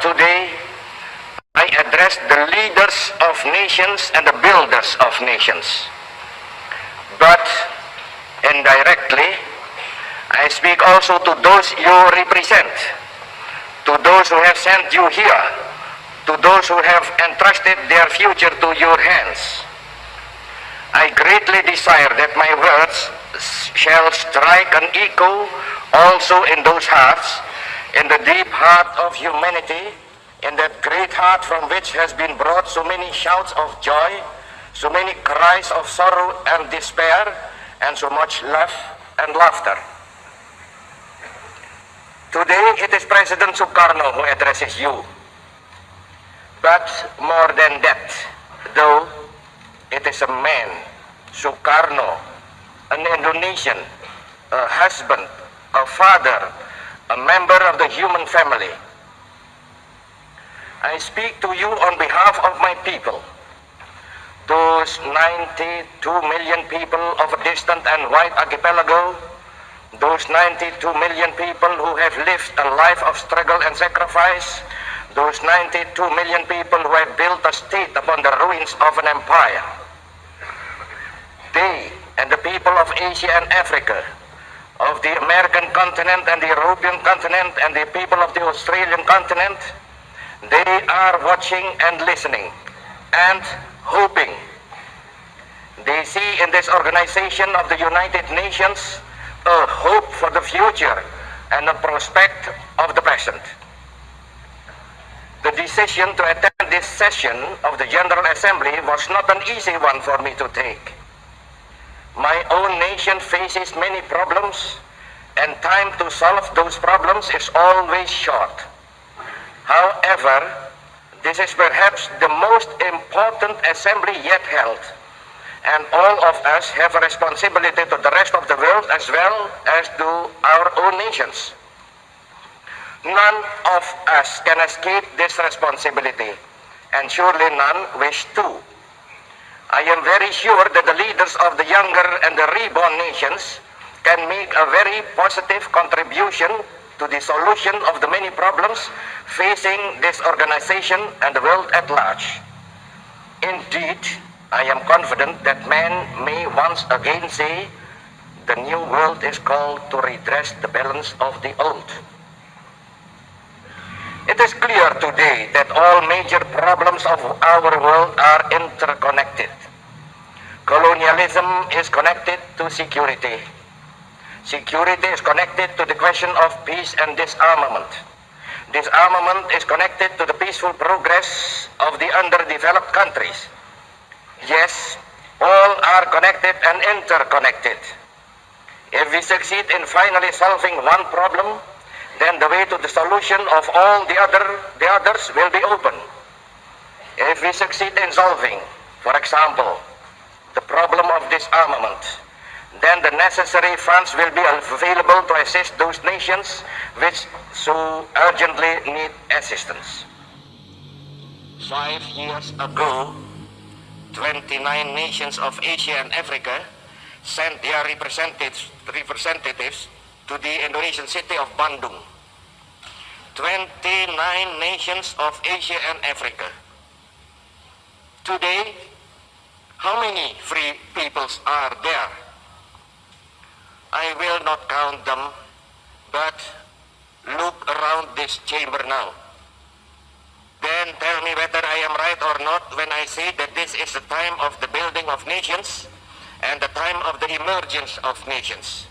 today I address the leaders of nations and the builders of nations. But indirectly, I speak also to those you represent, to those who have sent you here, to those who have entrusted their future to your hands. I greatly desire that my words shall strike an echo also in those hearts, in the deep heart of humanity, in that great heart from which has been brought so many shouts of joy, so many cries of sorrow and despair, and so much love and laughter. Today it is President Sukarno who addresses you. But more than that, though, it is a man, Sukarno, an Indonesian, a husband, a father, a member of the human family. I speak to you on behalf of my people, those 92 million people of a distant and wide archipelago, those 92 million people who have lived a life of struggle and sacrifice, those 92 million people who have built a state upon the ruins of an empire. They and the people of Asia and Africa, of the American continent and the European continent and the people of the Australian continent, they are watching and listening and hoping. They see in this organization of the United Nations a hope for the future and a prospect of the present. The decision to attend this session of the General Assembly was not an easy one for me to take. My own nation faces many problems, and time to solve those problems is always short. However, this is perhaps the most important assembly yet held, and all of us have a responsibility to the rest of the world as well as to our own nations. None of us can escape this responsibility, and surely none wish to. I am very sure that the leaders of the younger and the reborn nations can make a very positive contribution to the solution of the many problems facing this organization and the world at large. Indeed, I am confident that man may once again say, the new world is called to redress the balance of the old. It is clear today that all major problems of our world are interconnected. Colonialism is connected to security. Security is connected to the question of peace and disarmament. Disarmament is connected to the peaceful progress of the underdeveloped countries. Yes, all are connected and interconnected. If we succeed in finally solving one problem, then the way to the solution of all the others will be open. If we succeed in solving, for example, the problem of disarmament, then the necessary funds will be available to assist those nations which so urgently need assistance. 5 years ago, 29 nations of Asia and Africa sent their representatives to the Indonesian city of Bandung. 29 nations of Asia and Africa. Today, how many free peoples are there? I will not count them, but look around this chamber now. Then tell me whether I am right or not when I say that this is the time of the building of nations and the time of the emergence of nations.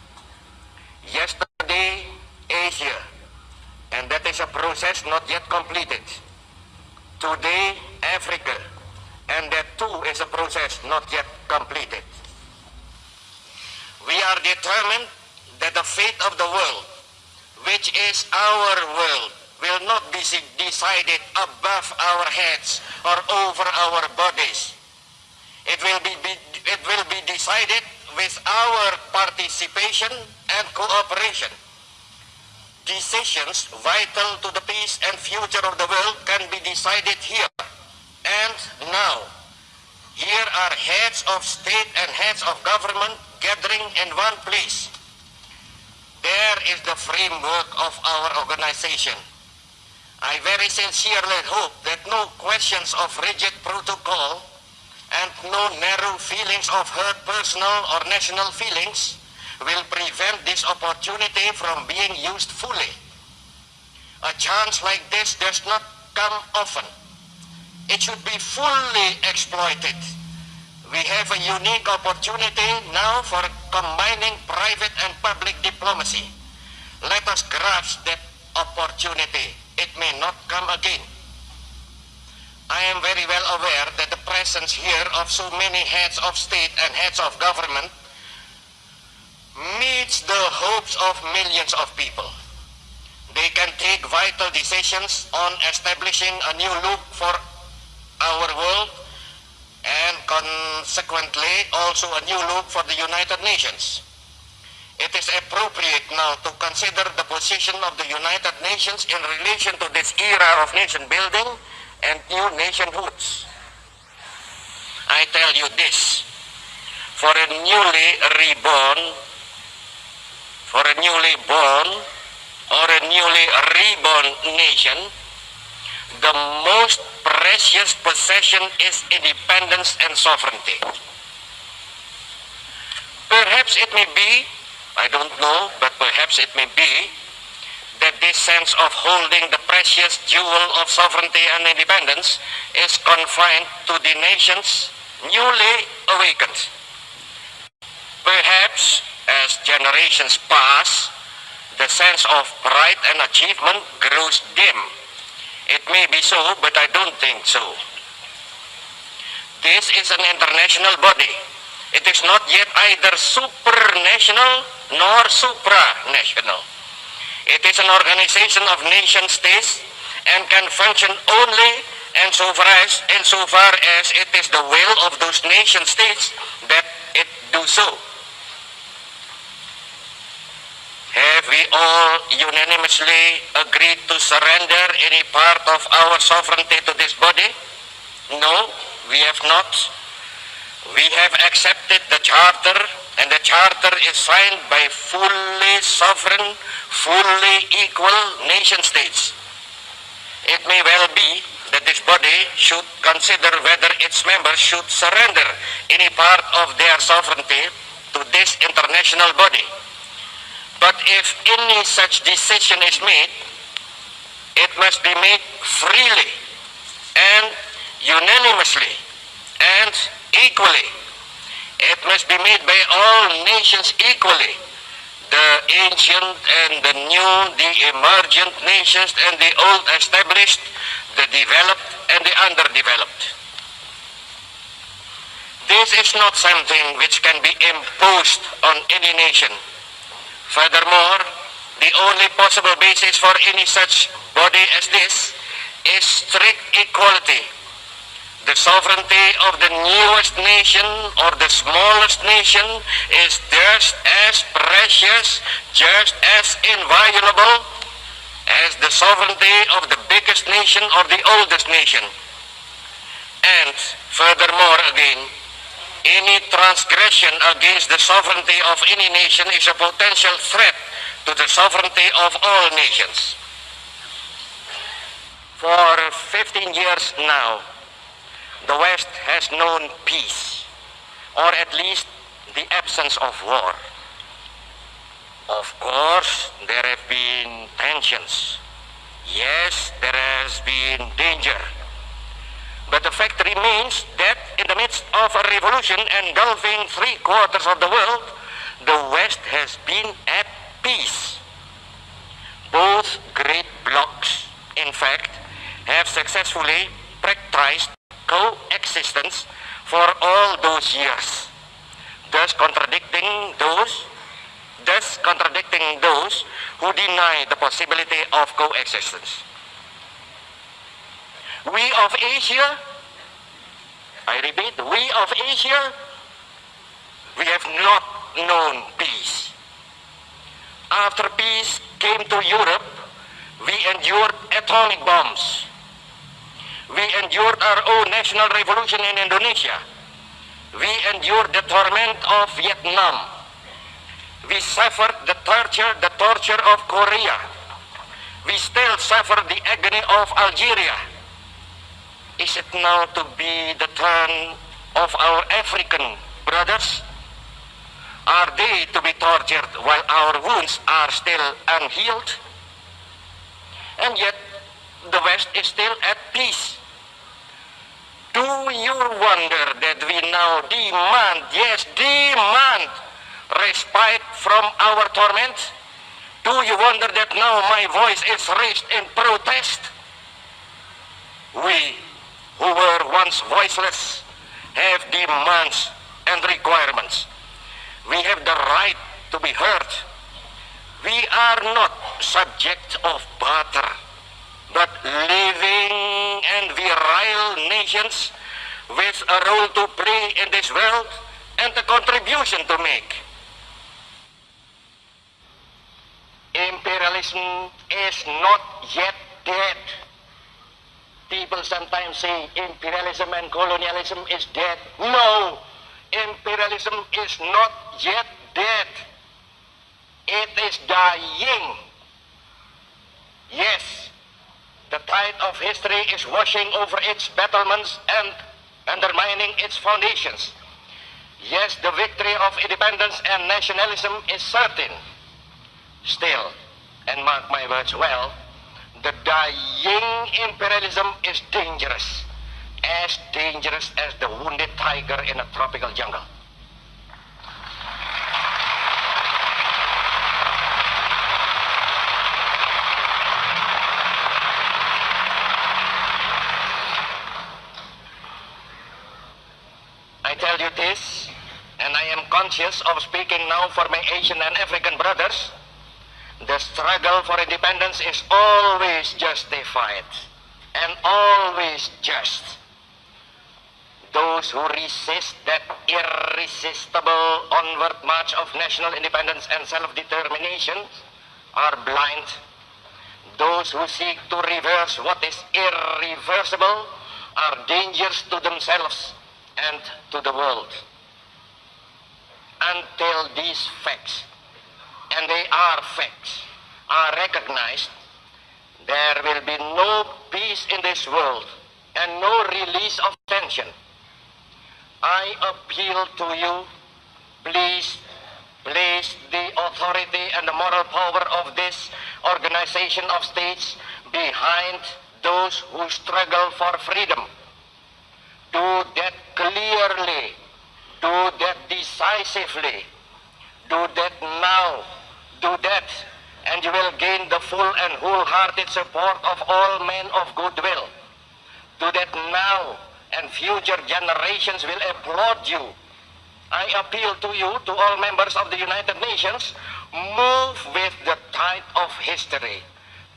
Yesterday, Asia, and that is a process not yet completed. Today, Africa, and that too is a process not yet completed. We are determined that the fate of the world, which is our world, will not be decided above our heads or over our bodies. It will be decided with our participation and cooperation. Decisions vital to the peace and future of the world can be decided here and now. Here are heads of state and heads of government gathering in one place. There is the framework of our organization. I very sincerely hope that no questions of rigid protocol and no narrow feelings of hurt personal or national feelings will prevent this opportunity from being used fully. A chance like this does not come often. It should be fully exploited. We have a unique opportunity now for combining private and public diplomacy. Let us grasp that opportunity. It may not come again. I am very well aware that the presence here of so many heads of state and heads of government meets the hopes of millions of people. They can take vital decisions on establishing a new look for our world and consequently also a new look for the United Nations. It is appropriate now to consider the position of the United Nations in relation to this era of nation building and new nationhoods. I tell you this, for a newly born or a newly reborn nation, the most precious possession is independence and sovereignty. Perhaps it may be, I don't know, but perhaps it may be that this sense of holding the precious jewel of sovereignty and independence is confined to the nations newly awakened. Perhaps as generations pass, the sense of pride and achievement grows dim. It may be so, but I don't think so. This is an international body. It is not yet either supranational nor supranational. It is an organization of nation states and can function only insofar as it is the will of those nation states that it do so. Have we all unanimously agreed to surrender any part of our sovereignty to this body? No, we have not. We have accepted the Charter, and the Charter is signed by fully sovereign, fully equal nation states. It may well be that this body should consider whether its members should surrender any part of their sovereignty to this international body. But if any such decision is made, it must be made freely and unanimously and equally. It must be made by all nations equally, the ancient and the new, the emergent nations and the old established, the developed and the underdeveloped. This is not something which can be imposed on any nation. Furthermore, the only possible basis for any such body as this is strict equality. The sovereignty of the newest nation or the smallest nation is just as precious, just as inviolable as the sovereignty of the biggest nation or the oldest nation. And furthermore again, any transgression against the sovereignty of any nation is a potential threat to the sovereignty of all nations. For 15 years now, the West has known peace, or at least the absence of war. Of course, there have been tensions. Yes, there has been danger. But the fact remains that in the midst of a revolution engulfing 3/4 of the world, the West has been at peace. Both great blocs, in fact, have successfully practiced coexistence for all those years, thus contradicting those who deny the possibility of coexistence. We of Asia, I repeat, we of Asia, we have not known peace. After peace came to Europe, we endured atomic bombs. We endured our own national revolution in Indonesia. We endured the torment of Vietnam. We suffered the torture of Korea. We still suffer the agony of Algeria. Is it now to be the turn of our African brothers? Are they to be tortured while our wounds are still unhealed? And yet, the West is still at peace. Do you wonder that we now demand, yes, demand respite from our torment? Do you wonder that now my voice is raised in protest? We, who were once voiceless, have demands and requirements. We have the right to be heard. We are not subject of barter, but living and virile nations with a role to play in this world and a contribution to make. Imperialism is not yet dead. People sometimes say imperialism and colonialism is dead. No, imperialism is not yet dead. It is dying. Yes, the tide of history is washing over its battlements and undermining its foundations. Yes, the victory of independence and nationalism is certain. Still, and mark my words well, the dying imperialism is dangerous as the wounded tiger in a tropical jungle. I tell you this, and I am conscious of speaking now for my Asian and African brothers. The struggle for independence is always justified and always just. Those who resist that irresistible onward march of national independence and self-determination are blind. Those who seek to reverse what is irreversible are dangerous to themselves and to the world. Until these facts, and they are facts, are recognized, there will be no peace in this world and no release of tension. I appeal to you, please place the authority and the moral power of this organization of states behind those who struggle for freedom. Do that clearly, do that decisively, do that now, do that, and you will gain the full and wholehearted support of all men of goodwill. Do that now, and future generations will applaud you. I appeal to you, to all members of the United Nations, move with the tide of history.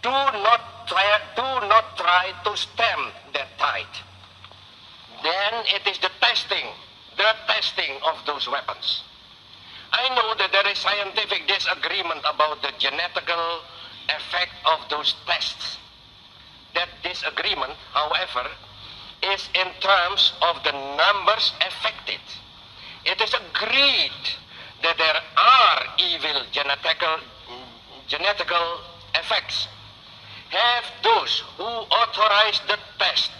Do not try to stem that tide. Then it is the testing of those weapons. I know that there is scientific disagreement about the genetical effect of those tests. That disagreement, however, is in terms of the numbers affected. It is agreed that there are evil genetical effects. Have those who authorize the test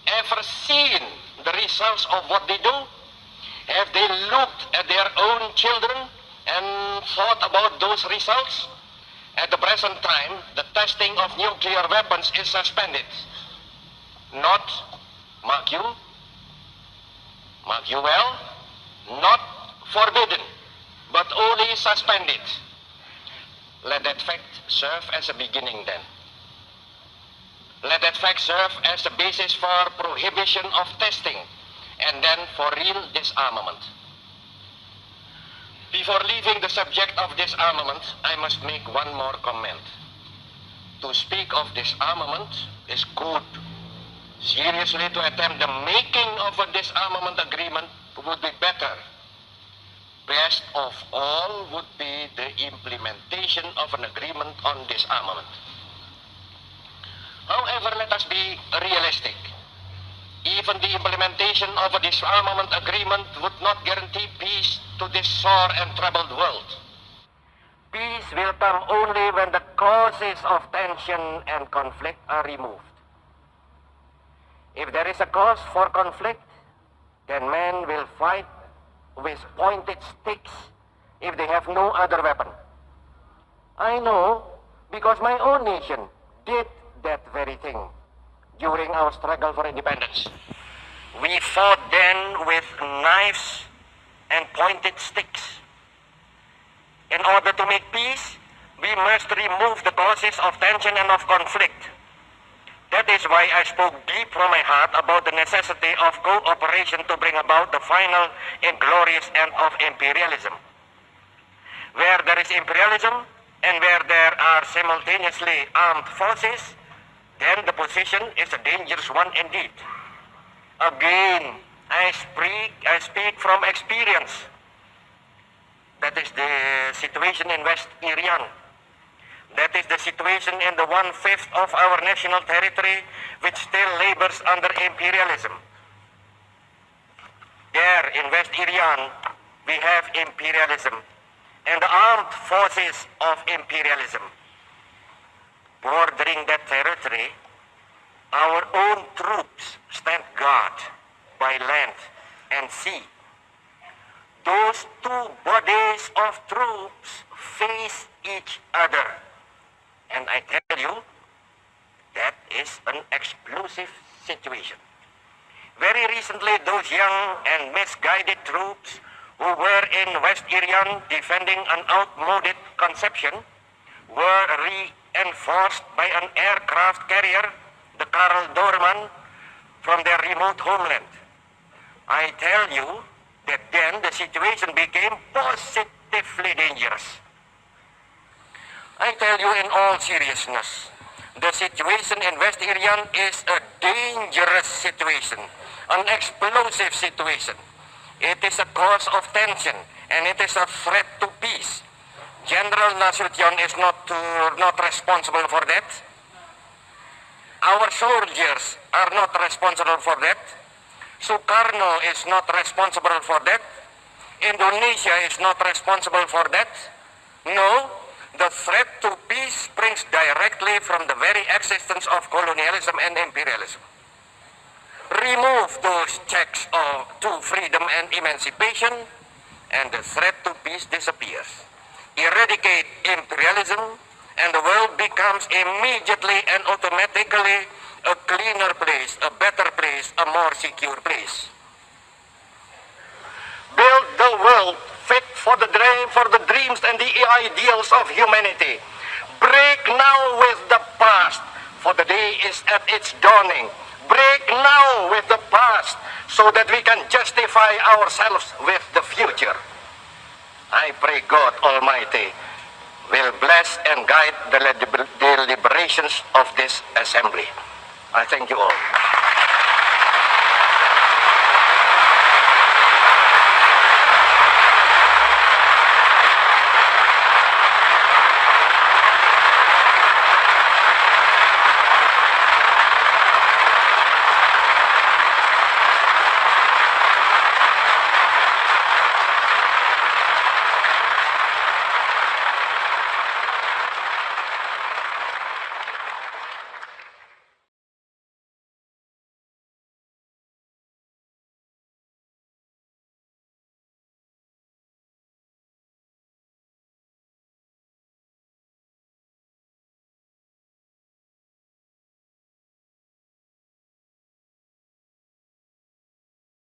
ever seen the results of what they do? Have they looked at their own children and thought about those results? At the present time, the testing of nuclear weapons is suspended. Not, mark you well, not forbidden, but only suspended. Let that fact serve as a beginning then. Let that fact serve as the basis for prohibition of testing and then for real disarmament. Before leaving the subject of disarmament, I must make one more comment. To speak of disarmament is good. Seriously, to attempt the making of a disarmament agreement would be better. Best of all would be the implementation of an agreement on disarmament. However, let us be realistic. Even the implementation of a disarmament agreement would not guarantee peace to this sore and troubled world. Peace will come only when the causes of tension and conflict are removed. If there is a cause for conflict, then men will fight with pointed sticks if they have no other weapon. I know because my own nation did that very thing during our struggle for independence. We fought then with knives and pointed sticks. In order to make peace, we must remove the causes of tension and of conflict. That is why I spoke deep from my heart about the necessity of cooperation to bring about the final inglorious end of imperialism. Where there is imperialism and where there are simultaneously armed forces, then the position is a dangerous one indeed. Again, I speak from experience. That is the situation in West Irian. That is the situation in the 1/5 of our national territory which still labors under imperialism. There in West Irian, we have imperialism and the armed forces of imperialism. Bordering that territory, our own troops stand guard by land and sea. Those two bodies of troops face each other. And I tell you, that is an explosive situation. Very recently, those young and misguided troops who were in West Irian defending an outmoded conception were reinforced by an aircraft carrier, the Karl Doorman, from their remote homeland. I tell you that then the situation became positively dangerous. I tell you in all seriousness, the situation in West Irian is a dangerous situation, an explosive situation. It is a cause of tension and it is a threat to peace. General Nasution is not responsible for that. Our soldiers are not responsible for that. Sukarno is not responsible for that. Indonesia is not responsible for that. No. The threat to peace springs directly from the very existence of colonialism and imperialism. Remove those checks to freedom and emancipation, and the threat to peace disappears. Eradicate imperialism, and the world becomes immediately and automatically a cleaner place, a better place, a more secure place. Build the world fit for the dreams and the ideals of humanity. Break now with the past, for the day is at its dawning. Break now with the past, so that we can justify ourselves with the future. I pray God Almighty will bless and guide the deliberations of this assembly. I thank you all.